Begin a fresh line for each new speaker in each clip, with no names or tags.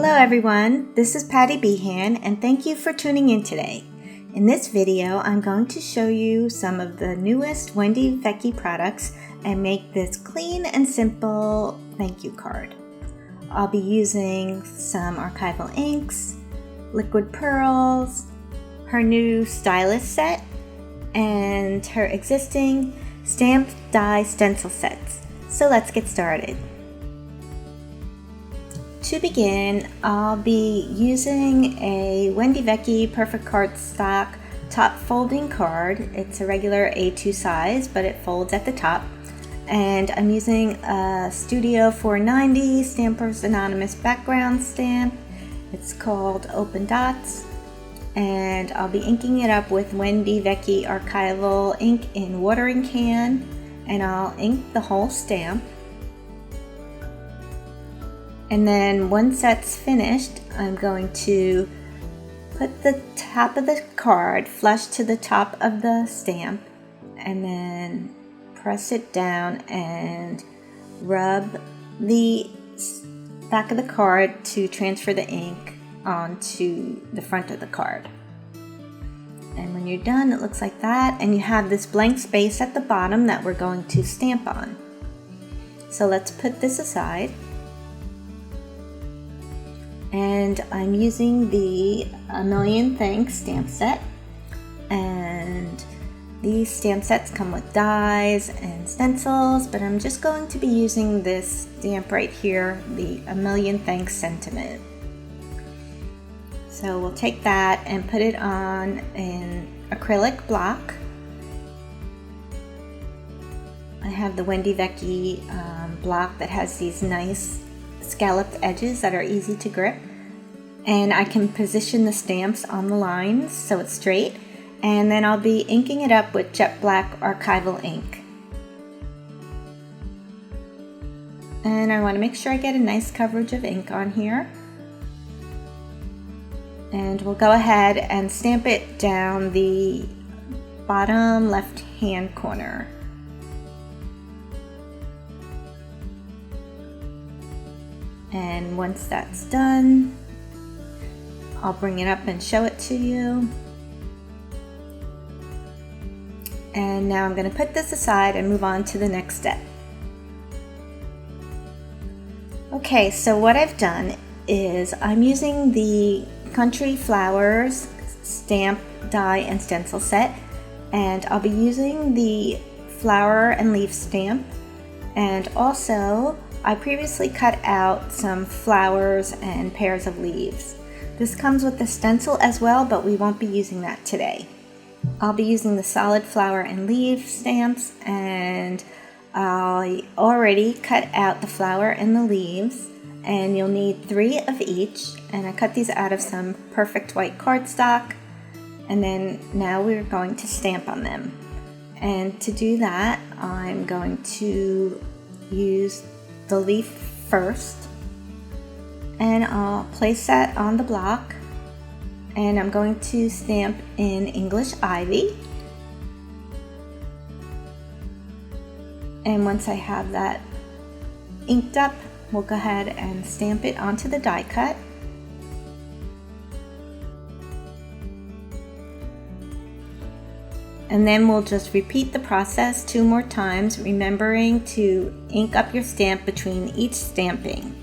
Hello everyone, this is Patty Behan and thank you for tuning in today. In this video, I'm going to show you some of the newest Wendy Vecchi products and make this clean and simple thank you card. I'll be using some archival inks, liquid pearls, her new stylus set, and her existing stamped die stencil sets. So let's get started. To begin, I'll be using a Wendy Vecchi Perfect Cardstock top folding card. It's a regular A2 size, but it folds at the top. And I'm using a Studio 490 Stampers Anonymous background stamp. It's called Open Dots. And I'll be inking it up with Wendy Vecchi archival ink in watering can. And I'll ink the whole stamp. And then once that's finished, I'm going to put the top of the card flush to the top of the stamp and then press it down and rub the back of the card to transfer the ink onto the front of the card. And when you're done, it looks like that, and you have this blank space at the bottom that we're going to stamp on. So let's put this aside. And I'm using the A Million Thanks stamp set, and these stamp sets come with dies and stencils, but I'm just going to be using this stamp right here, the A Million Thanks sentiment. So we'll take that and put it on an acrylic block. I have the Wendy Vecchi block that has these nice scalloped edges that are easy to grip, and I can position the stamps on the lines so it's straight, and then I'll be inking it up with jet black archival ink. And I want to make sure I get a nice coverage of ink on here, and we'll go ahead and stamp it down the bottom left hand corner. And once that's done, I'll bring it up and show it to you. And now I'm going to put this aside and move on to the next step. Okay, so what I've done is I'm using the Country Flowers stamp, die, and stencil set, and I'll be using the flower and leaf stamp, and also I previously cut out some flowers and pairs of leaves. This comes with the stencil as well, but we won't be using that today. I'll be using the solid flower and leaf stamps, and I already cut out the flower and the leaves, and you'll need 3 of each, and I cut these out of some perfect white cardstock, and then now we're going to stamp on them. And to do that, I'm going to use the leaf first, and I'll place that on the block, and I'm going to stamp in English Ivy. And once I have that inked up, we'll go ahead and stamp it onto the die cut. And then we'll just repeat the process 2 more times, remembering to ink up your stamp between each stamping.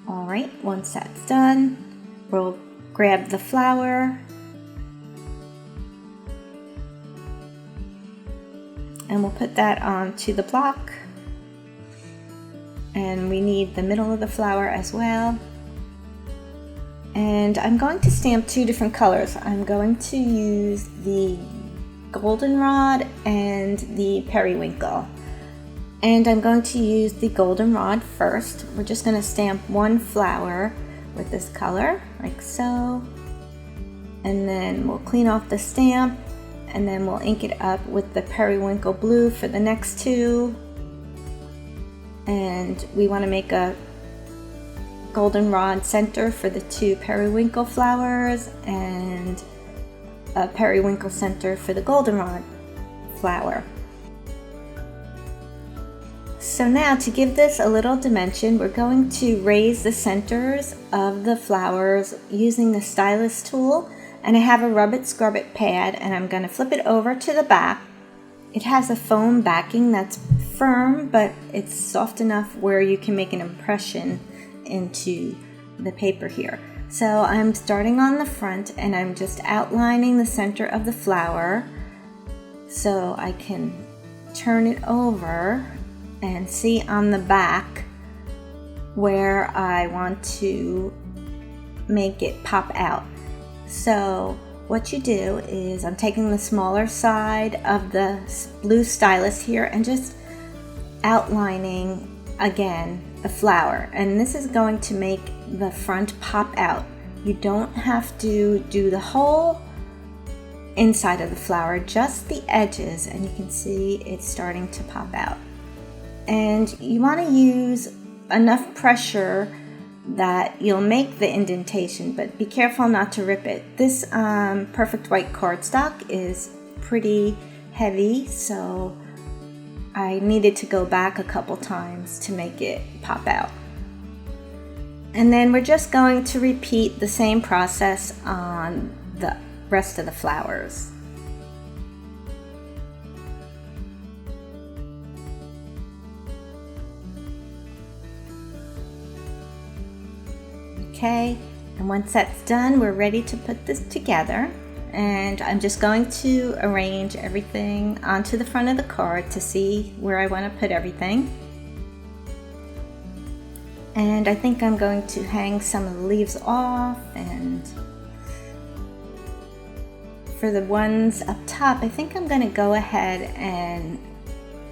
Alright, once that's done, we'll grab the flower and we'll put that onto the block. And we need the middle of the flower as well. And I'm going to stamp 2 different colors. I'm going to use the goldenrod and the periwinkle. And I'm going to use the goldenrod first. We're just going to stamp 1 flower with this color, like so. And then we'll clean off the stamp, and then we'll ink it up with the periwinkle blue for the next 2. And we want to make a goldenrod center for the 2 periwinkle flowers and a periwinkle center for the goldenrod flower. So now to give this a little dimension, we're going to raise the centers of the flowers using the stylus tool. And I have a rub it scrub it pad, and I'm going to flip it over to the back. It has a foam backing that's firm, but it's soft enough where you can make an impression into the paper here. So I'm starting on the front, and I'm just outlining the center of the flower so I can turn it over and see on the back where I want to make it pop out. So what you do is I'm taking the smaller side of the blue stylus here and just outlining again the flower, and this is going to make the front pop out. You don't have to do the whole inside of the flower, just the edges, and you can see it's starting to pop out. And you want to use enough pressure that you'll make the indentation, but be careful not to rip it. This perfect white cardstock is pretty heavy, so I needed to go back a couple times to make it pop out. And then we're just going to repeat the same process on the rest of the flowers. Okay, and once that's done, we're ready to put this together. And I'm just going to arrange everything onto the front of the card to see where I want to put everything. And I think I'm going to hang some of the leaves off, and for the ones up top, I think I'm going to go ahead and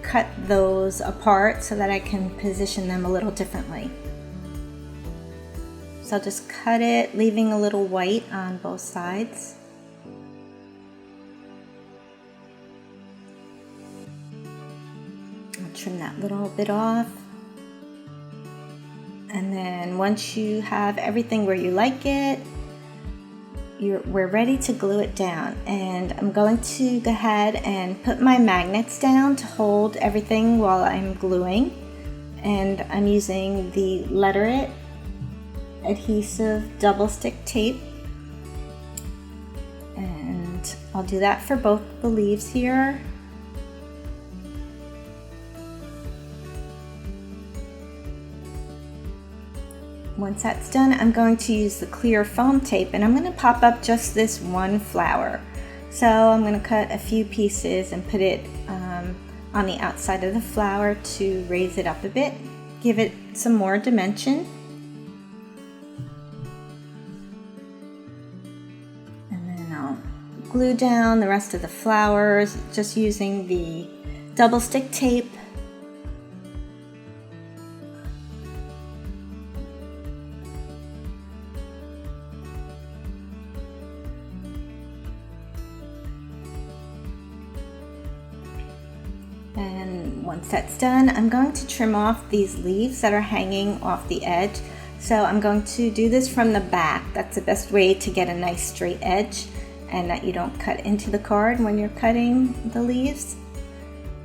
cut those apart so that I can position them a little differently. So I'll just cut it, leaving a little white on both sides. I'll trim that little bit off. And then once you have everything where you like it, we're ready to glue it down. And I'm going to go ahead and put my magnets down to hold everything while I'm gluing. And I'm using the Letter It adhesive double stick tape, and I'll do that for both the leaves here. Once that's done, I'm going to use the clear foam tape, and I'm going to pop up just this one flower. So I'm going to cut a few pieces and put it on the outside of the flower to raise it up a bit, give it some more dimension. Glue down the rest of the flowers just using the double stick tape. And once that's done, I'm going to trim off these leaves that are hanging off the edge. So I'm going to do this from the back. That's the best way to get a nice straight edge, and that you don't cut into the card when you're cutting the leaves.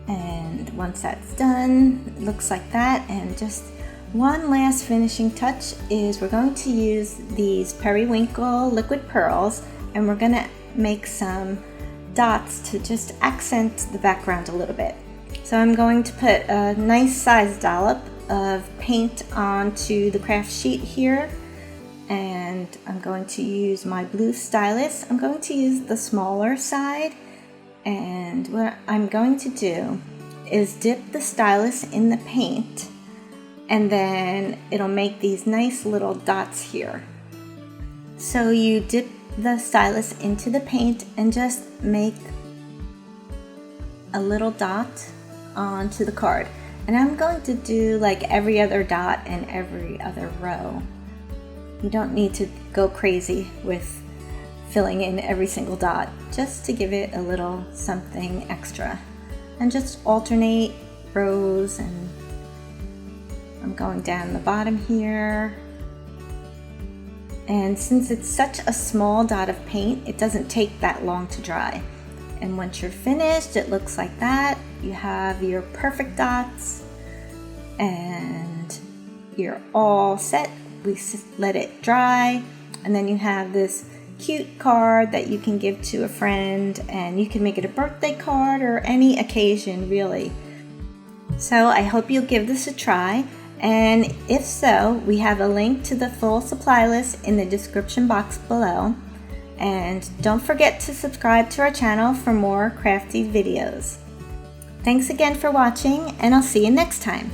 And once that's done, it looks like that. And just one last finishing touch is we're going to use these periwinkle liquid pearls, and we're going to make some dots to just accent the background a little bit. So I'm going to put a nice size dollop of paint onto the craft sheet here. And I'm going to use my blue stylus. I'm going to use the smaller side, and what I'm going to do is dip the stylus in the paint, and then it'll make these nice little dots here. So you dip the stylus into the paint and just make a little dot onto the card. And I'm going to do like every other dot and every other row. You don't need to go crazy with filling in every single dot, just to give it a little something extra. And just alternate rows, and I'm going down the bottom here. And since it's such a small dot of paint, it doesn't take that long to dry. And once you're finished, it looks like that. You have your perfect dots. and you're all set. We let it dry, and then you have this cute card that you can give to a friend, and you can make it a birthday card or any occasion really. So I hope you'll give this a try, and if so, we have a link to the full supply list in the description box below. And don't forget to subscribe to our channel for more crafty videos. Thanks again for watching, and I'll see you next time.